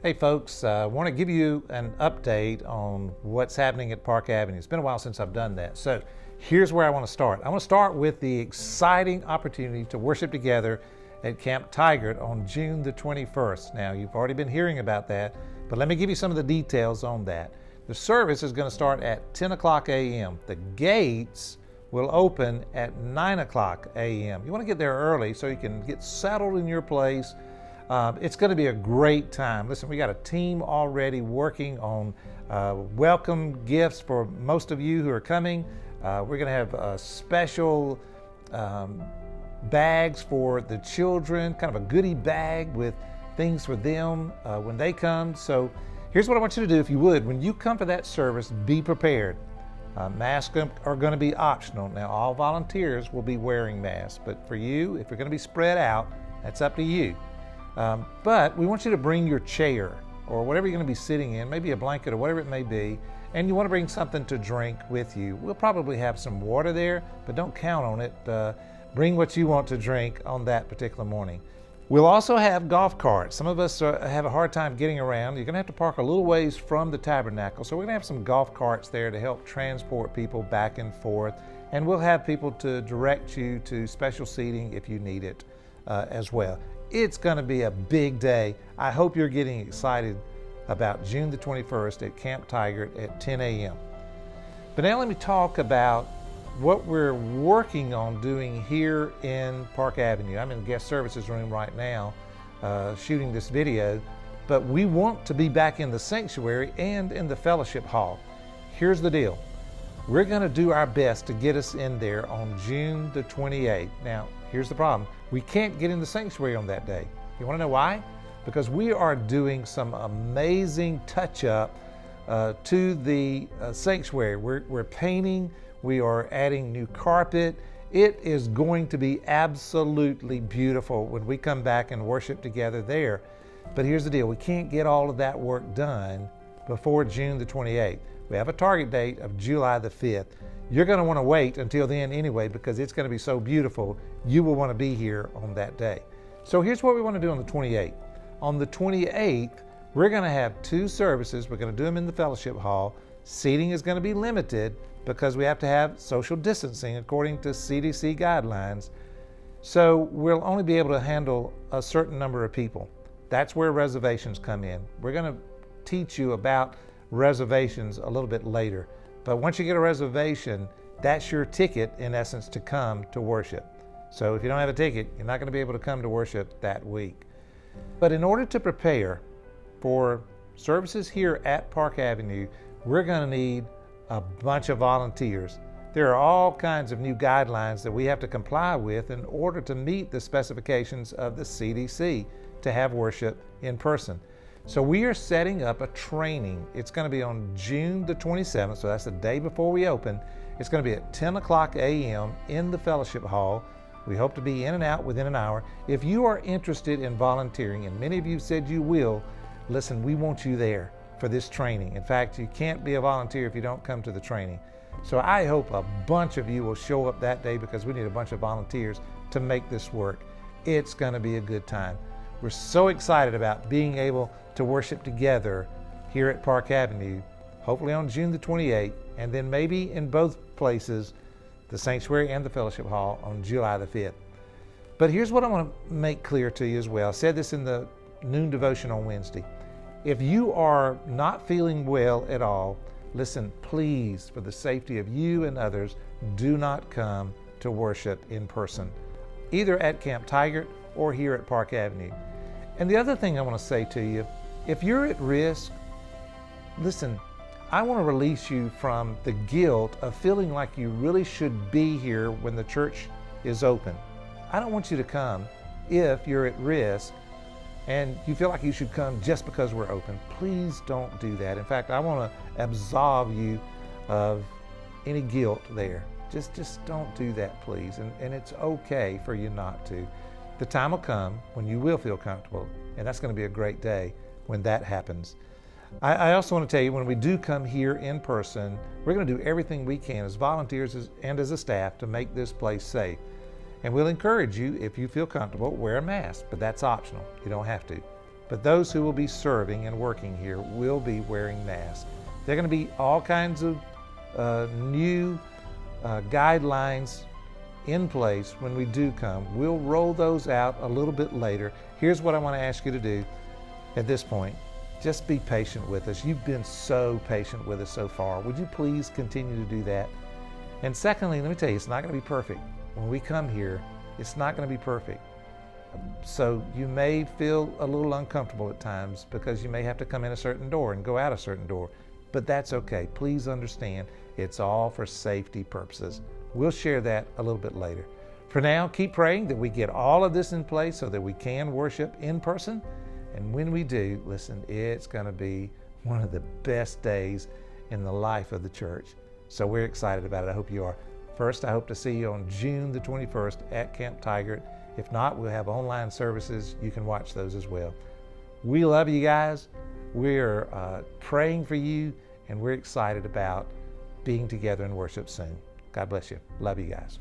Hey folks, I want to give you an update on what's happening at Park Avenue. It's been a while since I've done that. So here's where I want to start. I want to start with the exciting opportunity to worship together at Camp Tigert on June the 21st. Now, you've already been hearing about that, but let me give you some of the details on that. The service is going to start at 10 o'clock a.m. The gates will open at 9 o'clock a.m. You want to get there early so you can get settled in your place. It's going to be a great time. Listen, we got a team already working on welcome gifts for most of you who are coming. We're going to have special bags for the children, kind of a goodie bag with things for them when they come. So here's what I want you to do, if you would. When you come for that service, be prepared. Masks are going to be optional. Now, all volunteers will be wearing masks, but for you, if you're going to be spread out, that's up to you. But we want you to bring your chair or whatever you're going to be sitting in, maybe a blanket or whatever it may be, and you want to bring something to drink with you. We'll probably have some water there, but don't count on it. Bring what you want to drink on that particular morning. We'll also have golf carts. Some of us have a hard time getting around. You're going to have to park a little ways from the tabernacle, so we're going to have some golf carts there to help transport people back and forth, and we'll have people to direct you to special seating if you need it as well. It's going to be a big day. I hope you're getting excited about June the 21st at Camp Tigert at 10 a.m. But now let me talk about what we're working on doing here in Park Avenue. I'm in the guest services room right now shooting this video, but we want to be back in the sanctuary and in the fellowship hall. Here's the deal. We're going to do our best to get us in there on June the 28th. Now, here's the problem. We can't get in the sanctuary on that day. You want to know why? Because we are doing some amazing touch-up to the sanctuary. We're painting. We are adding new carpet. It is going to be absolutely beautiful when we come back and worship together there. But here's the deal. We can't get all of that work done before June the 28th. We have a target date of July the 5th. You're going to want to wait until then anyway, because it's going to be so beautiful. You will want to be here on that day. So here's what we want to do on the 28th. On the 28th, we're going to have two services. We're going to do them in the fellowship hall. Seating is going to be limited because we have to have social distancing according to CDC guidelines. So we'll only be able to handle a certain number of people. That's where reservations come in. We're going to teach you about reservations a little bit later. But once you get a reservation, that's your ticket, in essence, to come to worship. So if you don't have a ticket, you're not going to be able to come to worship that week. But in order to prepare for services here at Park Avenue, we're going to need a bunch of volunteers. There are all kinds of new guidelines that we have to comply with in order to meet the specifications of the CDC to have worship in person. So we are setting up a training. It's going to be on June the 27th, so that's the day before we open. It's going to be at 10 o'clock a.m. in the fellowship hall. We hope to be in and out within an hour. If you are interested in volunteering, and many of you said you will, listen, we want you there for this training. In fact, you can't be a volunteer if you don't come to the training. So I hope a bunch of you will show up that day, because we need a bunch of volunteers to make this work. It's going to be a good time. We're so excited about being able to worship together here at Park Avenue, hopefully on June the 28th, and then maybe in both places, the sanctuary and the fellowship hall, on July the 5th. But here's what I want to make clear to you as well. I said this in the noon devotion on Wednesday. If you are not feeling well at all, listen, please, for the safety of you and others, do not come to worship in person, either at Camp Tigert or here at Park Avenue. And the other thing I want to say to you, if you're at risk, listen, I want to release you from the guilt of feeling like you really should be here when the church is open. I don't want you to come if you're at risk and you feel like you should come just because we're open. Please don't do that. In fact, I want to absolve you of any guilt there. Just don't do that, please. And it's okay for you not to. The time will come when you will feel comfortable, and that's going to be a great day when that happens. I also want to tell you, when we do come here in person, we're going to do everything we can as volunteers and as a staff to make this place safe. And we'll encourage you, if you feel comfortable, wear a mask, but that's optional. You don't have to. but those who will be serving and working here will be wearing masks. There are going to be all kinds of new guidelines in place when we do come. We'll roll those out a little bit later. Here's what I want to ask you to do at this point. Just be patient with us. You've been so patient with us so far. Would you please continue to do that? And secondly, let me tell you, it's not going to be perfect. When we come here, it's not going to be perfect. So you may feel a little uncomfortable at times because you may have to come in a certain door and go out a certain door, but that's okay. Please understand, it's all for safety purposes. We'll share that a little bit later. For now, keep praying that we get all of this in place so that we can worship in person. And when we do, listen, it's going to be one of the best days in the life of the church. So we're excited about it. I hope you are. First, I hope to see you on June the 21st at Camp Tigert. If not, we'll have online services. You can watch those as well. We love you guys. We're praying for you, and we're excited about being together in worship soon. God bless you. Love you guys.